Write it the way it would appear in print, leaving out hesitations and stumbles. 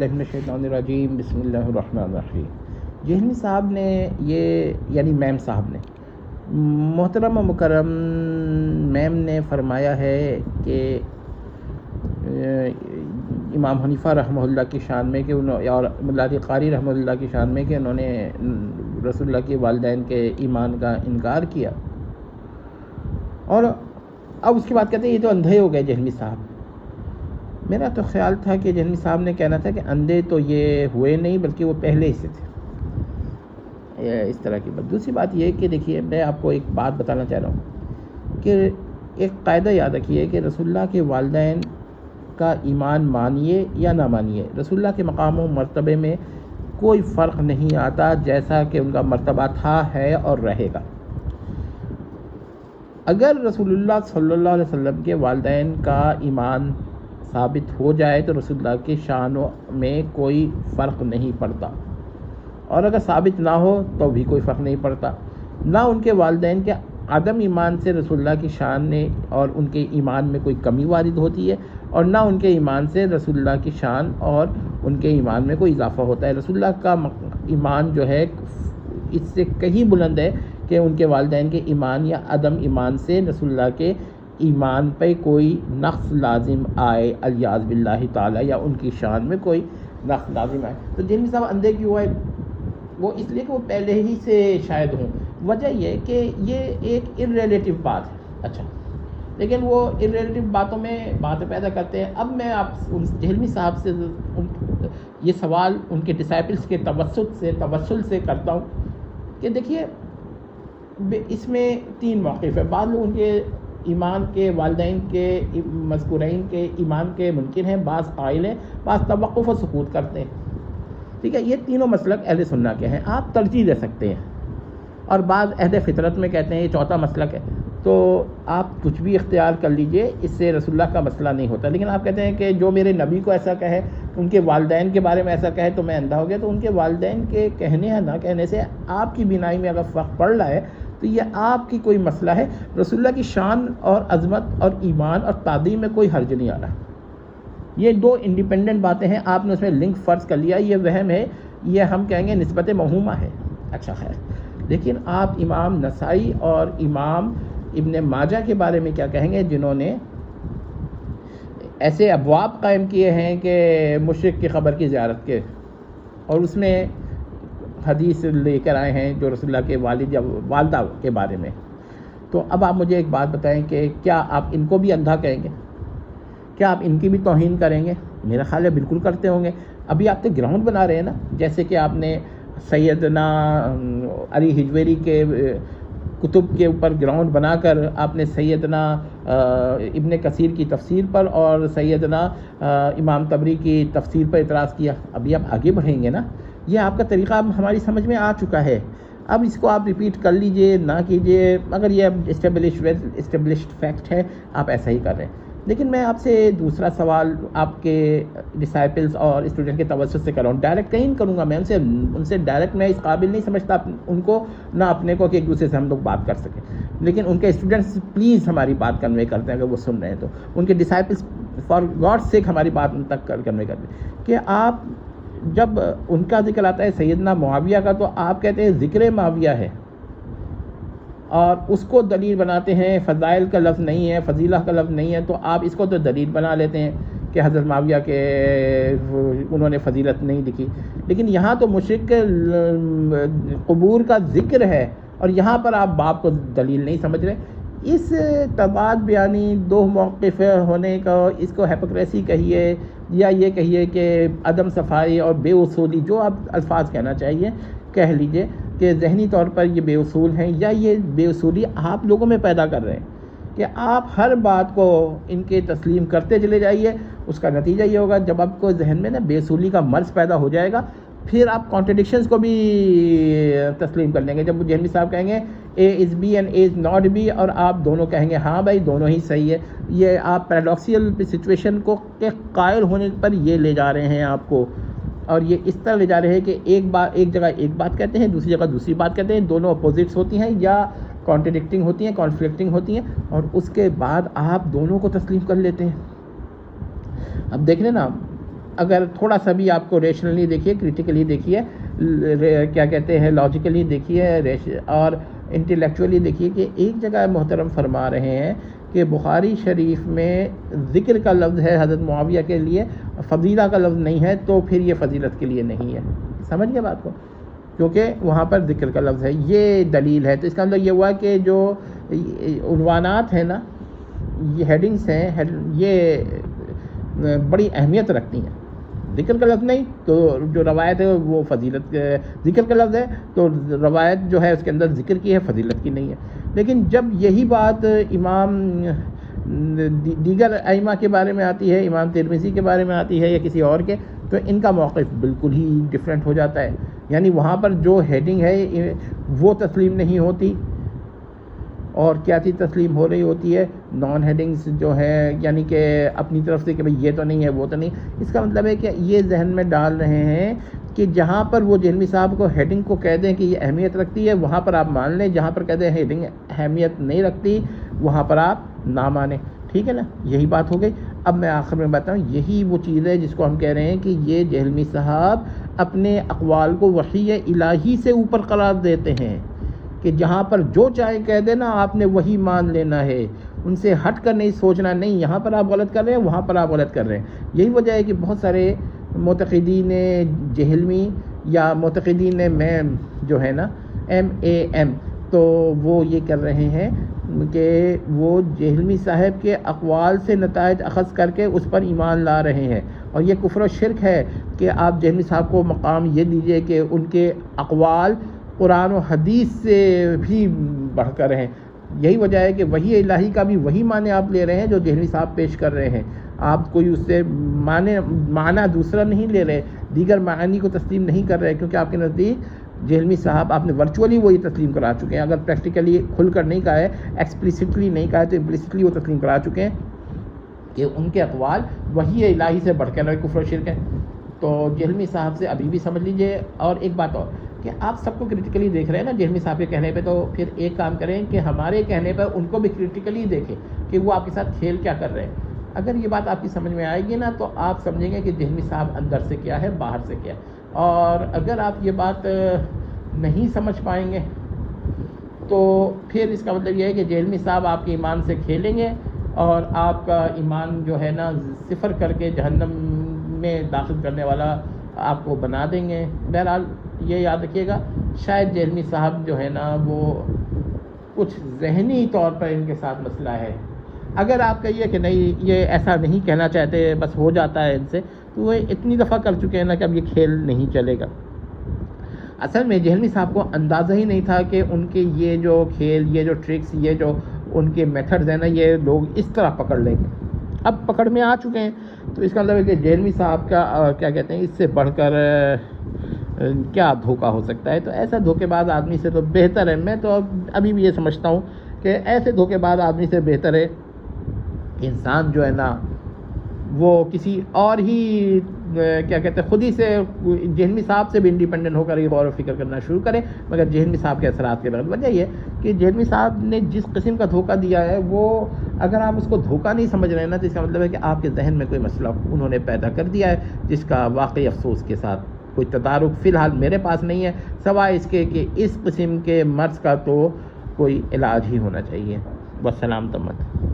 من الشیطان الرجیم بسم اللہ الرحمن الرحیم۔ جہلمی صاحب نے یعنی میم صاحب نے محترم و مکرم میم نے فرمایا ہے کہ امام حنیفہ رحمہ اللہ کی شان میں کہ اور ملا علی قاری رحمہ اللہ کی شان میں کہ انہوں نے رسول اللہ کے والدین کے ایمان کا انکار کیا، اور اب اس کے بعد کہتے ہیں یہ تو اندھے ہو گئے جہلمی صاحب۔ میرا تو خیال تھا کہ جہلمی صاحب نے کہنا تھا کہ اندھے تو یہ ہوئے نہیں بلکہ وہ پہلے ہی سے تھے، اس طرح کی بات۔ دوسری بات یہ کہ دیکھیے، میں آپ کو ایک بات بتانا چاہ رہا ہوں کہ ایک قاعدہ یاد رکھیے کہ رسول اللہ کے والدین کا ایمان مانیے یا نہ مانیے، رسول اللہ کے مقام و مرتبے میں کوئی فرق نہیں آتا، جیسا کہ ان کا مرتبہ تھا، ہے اور رہے گا۔ اگر رسول اللہ صلی اللہ علیہ وسلم کے والدین کا ایمان ثابت ہو جائے تو رسول اللہ کی شان میں کوئی فرق نہیں پڑتا، اور اگر ثابت نہ ہو تو بھی کوئی فرق نہیں پڑتا۔ نہ ان کے والدین کے عدم ایمان سے رسول اللہ کی شان نے اور ان کے ایمان میں کوئی کمی وارد ہوتی ہے، اور نہ ان کے ایمان سے رسول اللہ کی شان اور ان کے ایمان میں کوئی اضافہ ہوتا ہے۔ رسول اللہ کا ایمان جو ہے اس سے کہیں بلند ہے کہ ان کے والدین کے ایمان یا عدم ایمان سے رسول اللہ کے ایمان پہ کوئی نقص لازم آئے، الیاذ باللہ تعالی، یا ان کی شان میں کوئی نقص لازم آئے۔ تو جہلمی صاحب اندھے کیوں ہے؟ وہ اس لیے کہ وہ پہلے ہی سے شاید ہوں۔ وجہ یہ کہ یہ ایک ارریلیٹیو بات ہے، اچھا، لیکن وہ ارریلیٹیو باتوں میں باتیں پیدا کرتے ہیں۔ اب میں آپ جہلمی صاحب سے یہ سوال ان کے ڈسائپلس کے توسل سے کرتا ہوں کہ دیکھیے، اس میں تین موقف ہے۔ بعض لوگ ان کے ایمان کے والدین کے مذکورین کے ایمان کے منکر ہیں، بعض قائل ہیں، بعض توقف و سکوت کرتے ہیں، ٹھیک ہے۔ یہ تینوں مسلک اہل سنت کے ہیں، آپ ترجیح دے سکتے ہیں، اور بعض اہل فطرت میں کہتے ہیں یہ چوتھا مسلک ہے، تو آپ کچھ بھی اختیار کر لیجئے، اس سے رسول اللہ کا مسئلہ نہیں ہوتا۔ لیکن آپ کہتے ہیں کہ جو میرے نبی کو ایسا کہے، ان کے والدین کے بارے میں ایسا کہے تو میں اندھا ہو گیا، تو ان کے والدین کے کہنے یا نہ کہنے سے آپ کی بینائی میں اگر فرق پڑ رہا ہے تو یہ آپ کی کوئی مسئلہ ہے۔ رسول اللہ کی شان اور عظمت اور ایمان اور تعظیم میں کوئی حرج نہیں آ رہا۔ یہ دو انڈیپینڈنٹ باتیں ہیں، آپ نے اس میں لنک فرض کر لیا، یہ وہم ہے، یہ ہم کہیں گے نسبت موہومہ ہے۔ اچھا خیر، لیکن آپ امام نسائی اور امام ابن ماجہ کے بارے میں کیا کہیں گے، جنہوں نے ایسے ابواب قائم کیے ہیں کہ مشرک کی قبر کی زیارت کے، اور اس میں حدیث لے کر آئے ہیں جو رسول اللہ کے والد یا والدہ کے بارے میں۔ تو اب آپ مجھے ایک بات بتائیں کہ کیا آپ ان کو بھی اندھا کہیں گے؟ کیا آپ ان کی بھی توہین کریں گے؟ میرا خیال ہے بالکل کرتے ہوں گے۔ ابھی آپ تو گراؤنڈ بنا رہے ہیں نا، جیسے کہ آپ نے سیدنا علی حجویری کے کتب کے اوپر گراؤنڈ بنا کر آپ نے سیدنا ابن کثیر کی تفسیر پر اور سیدنا امام طبری کی تفسیر پر اعتراض کیا۔ ابھی آپ آگے بڑھیں گے نا، یہ آپ کا طریقہ اب ہماری سمجھ میں آ چکا ہے، اب اس کو آپ ریپیٹ کر لیجئے نہ کیجئے، مگر یہ اب اسٹیبلشڈ فیکٹ ہے، آپ ایسا ہی کر رہے ہیں۔ لیکن میں آپ سے دوسرا سوال آپ کے ڈسائپلز اور اسٹوڈنٹ کے توسط سے کر رہا ہوں، ڈائریکٹ کہیں نہیں کروں گا، میں ان سے ڈائریکٹ میں اس قابل نہیں سمجھتا ان کو نہ اپنے کو کہ ایک دوسرے سے ہم لوگ بات کر سکیں، لیکن ان کے اسٹوڈنٹس پلیز ہماری بات کنوے کرتے ہیں، اگر وہ سن رہے ہیں تو ان کے ڈسائپلز فار گاڈ سیک ہماری بات ان تک کنوے کرتے ہیں کہ آپ جب ان کا ذکر آتا ہے سیدنا معاویہ کا تو آپ کہتے ہیں ذکر معاویہ ہے، اور اس کو دلیل بناتے ہیں، فضائل کا لفظ نہیں ہے، فضیلہ کا لفظ نہیں ہے، تو آپ اس کو تو دلیل بنا لیتے ہیں کہ حضرت معاویہ کے انہوں نے فضیلت نہیں لکھی۔ لیکن یہاں تو مشرک کے قبور کا ذکر ہے، اور یہاں پر آپ باپ کو دلیل نہیں سمجھ رہے۔ اس تضاد بیانی، دو موقف ہونے کا، اس کو ہیپوکریسی کہیے یا یہ کہیے کہ عدم صفائی اور بے اصولی، جو آپ الفاظ کہنا چاہیے کہہ لیجئے، کہ ذہنی طور پر یہ بے اصول ہیں، یا یہ بے اصولی آپ لوگوں میں پیدا کر رہے ہیں کہ آپ ہر بات کو ان کے تسلیم کرتے چلے جائیے۔ اس کا نتیجہ یہ ہوگا، جب آپ کو ذہن میں نا بے اصولی کا مرض پیدا ہو جائے گا، پھر آپ کانٹرڈکشنز کو بھی تسلیم کر لیں گے۔ جب جہلمی صاحب کہیں گے A is B and A is not B, اور آپ دونوں کہیں گے ہاں بھائی دونوں ہی صحیح ہے، یہ آپ پیراڈاکسیل سچویشن کو کے قائل ہونے پر یہ لے جا رہے ہیں آپ کو، اور یہ اس طرح لے جا رہے ہیں کہ ایک جگہ ایک بات کہتے ہیں، دوسری جگہ دوسری بات کہتے ہیں، دونوں اپوزٹس ہوتی ہیں یا کانٹرڈکٹنگ ہوتی ہیں، کانفلکٹنگ ہوتی ہیں، اور اس کے بعد آپ دونوں کو تسلیم کر لیتے ہیں۔ اب دیکھ لیں نا، اگر تھوڑا سا بھی آپ کو ریشنلی دیکھیے، کریٹیکلی دیکھیے، کیا کہتے ہیں لاجیکلی دیکھیے اور انٹلیکچولی دیکھیے کہ ایک جگہ محترم فرما رہے ہیں کہ بخاری شریف میں ذکر کا لفظ ہے حضرت معاویہ کے لیے، فضیلہ کا لفظ نہیں ہے، تو پھر یہ فضیلت کے لیے نہیں ہے. سمجھ گئے بات کو؟ کیونکہ وہاں پر ذکر کا لفظ ہے، یہ دلیل ہے. تو اس کا مطلب یہ ہوا کہ جو عنوانات ہیں نا، یہ ہیڈنگس ہیں، یہ بڑی اہمیت رکھتی ہیں. ذکر کا لفظ نہیں تو جو روایت ہے وہ فضیلت، ذکر کا لفظ ہے تو روایت جو ہے اس کے اندر ذکر کی ہے، فضیلت کی نہیں ہے. لیکن جب یہی بات امام دیگر ائمہ کے بارے میں آتی ہے، امام ترمذی کے بارے میں آتی ہے یا کسی اور کے، تو ان کا موقف بالکل ہی ڈیفرنٹ ہو جاتا ہے. یعنی وہاں پر جو ہیڈنگ ہے وہ تسلیم نہیں ہوتی، اور کیا چیز تسلیم ہو رہی ہوتی ہے؟ نان ہیڈنگز جو ہے، یعنی کہ اپنی طرف سے کہ بھئی یہ تو نہیں ہے، وہ تو نہیں. اس کا مطلب ہے کہ یہ ذہن میں ڈال رہے ہیں کہ جہاں پر وہ جہلمی صاحب کو ہیڈنگ کو کہہ دیں کہ یہ اہمیت رکھتی ہے، وہاں پر آپ مان لیں، جہاں پر کہہ دیں ہیڈنگ اہمیت نہیں رکھتی، وہاں پر آپ نہ مانیں. ٹھیک ہے نا؟ یہی بات ہو گئی. اب میں آخر میں بتاؤں، یہی وہ چیز ہے جس کو ہم کہہ رہے ہیں کہ یہ جہلمی صاحب اپنے اقوال کو وحی الہی سے اوپر قرار دیتے ہیں، کہ جہاں پر جو چاہے کہہ دینا آپ نے وہی مان لینا ہے، ان سے ہٹ کر نہیں سوچنا، نہیں یہاں پر آپ غلط کر رہے ہیں، وہاں پر آپ غلط کر رہے ہیں. یہی وجہ ہے کہ بہت سارے معتقدین جہلمی یا معتقدین میم جو ہے نا، MAM، تو وہ یہ کر رہے ہیں کہ وہ جہلمی صاحب کے اقوال سے نتائج اخذ کر کے اس پر ایمان لا رہے ہیں. اور یہ کفر و شرک ہے کہ آپ جہلمی صاحب کو مقام یہ دیجئے کہ ان کے اقوال قرآن و حدیث سے بھی بڑھ کر ہیں. یہی وجہ ہے کہ وحی الہی کا بھی وہی معنی آپ لے رہے ہیں جو جہلمی صاحب پیش کر رہے ہیں. آپ کوئی اس سے معنی دوسرا نہیں لے رہے، دیگر معانی کو تسلیم نہیں کر رہے، کیونکہ آپ کے نزدیک جہلمی صاحب آپ نے ورچولی وہی تسلیم کرا چکے ہیں. اگر پریکٹیکلی کھل کر نہیں کہا ہے، ایکسپلیسٹلی نہیں کہا ہے، تو امپلیسٹلی وہ تسلیم کرا چکے ہیں کہ ان کے اقوال وحی الہی سے بڑھ کر کفر و شرک ہے. تو جہلمی صاحب سے ابھی بھی سمجھ لیجئے. اور ایک بات اور کہ آپ سب کو کریٹیکلی دیکھ رہے ہیں نا جہلمی صاحب کے کہنے پہ، تو پھر ایک کام کریں کہ ہمارے کہنے پر ان کو بھی کریٹیکلی دیکھیں کہ وہ آپ کے ساتھ کھیل کیا کر رہے ہیں. اگر یہ بات آپ کی سمجھ میں آئے گی نا، تو آپ سمجھیں گے کہ جہلمی صاحب اندر سے کیا ہے، باہر سے کیا ہے. اور اگر آپ یہ بات نہیں سمجھ پائیں گے تو پھر اس کا مطلب یہ ہے کہ جہلمی صاحب آپ کے ایمان سے کھیلیں گے اور آپ کا ایمان جو ہے نا صفر کر کے جہنم میں داخل کرنے والا آپ کو بنا دیں گے. بہرحال یہ یاد رکھیے گا، شاید جہلمی صاحب جو ہے نا وہ کچھ ذہنی طور پر ان کے ساتھ مسئلہ ہے. اگر آپ کہیے کہ نہیں یہ ایسا نہیں کہنا چاہتے، بس ہو جاتا ہے ان سے، تو وہ اتنی دفعہ کر چکے ہیں نا کہ اب یہ کھیل نہیں چلے گا. اصل میں جہلمی صاحب کو اندازہ ہی نہیں تھا کہ ان کے یہ جو کھیل، یہ جو ٹرکس، یہ جو ان کے میتھڈز ہیں نا، یہ لوگ اس طرح پکڑ لیں گے. اب پکڑ میں آ چکے ہیں. تو اس کا مطلب ہے کہ جہلمی صاحب کا کیا کہتے ہیں، اس سے بڑھ کر کیا دھوکہ ہو سکتا ہے. تو ایسا دھوکے باز آدمی سے تو بہتر ہے، میں تو ابھی بھی یہ سمجھتا ہوں کہ ایسے دھوکے باز آدمی سے بہتر ہے انسان جو ہے نا وہ کسی اور ہی کیا کہتے ہیں خود ہی سے جہلمی صاحب سے بھی انڈیپینڈنٹ ہو کر یہ غور و فکر کرنا شروع کرے، مگر جہلمی صاحب کے اثرات کے بغیر. وجہ یہ کہ جہلمی صاحب نے جس قسم کا دھوکہ دیا ہے، وہ اگر آپ اس کو دھوکہ نہیں سمجھ رہے ہیں نا، تو اس کا مطلب ہے کہ آپ کے ذہن میں کوئی مسئلہ انہوں نے پیدا کر دیا ہے، جس کا واقعی افسوس کے ساتھ کوئی تدارک فی الحال میرے پاس نہیں ہے، سوائے اس کے کہ اس قسم کے مرض کا تو کوئی علاج ہی ہونا چاہیے. والسلام تمت.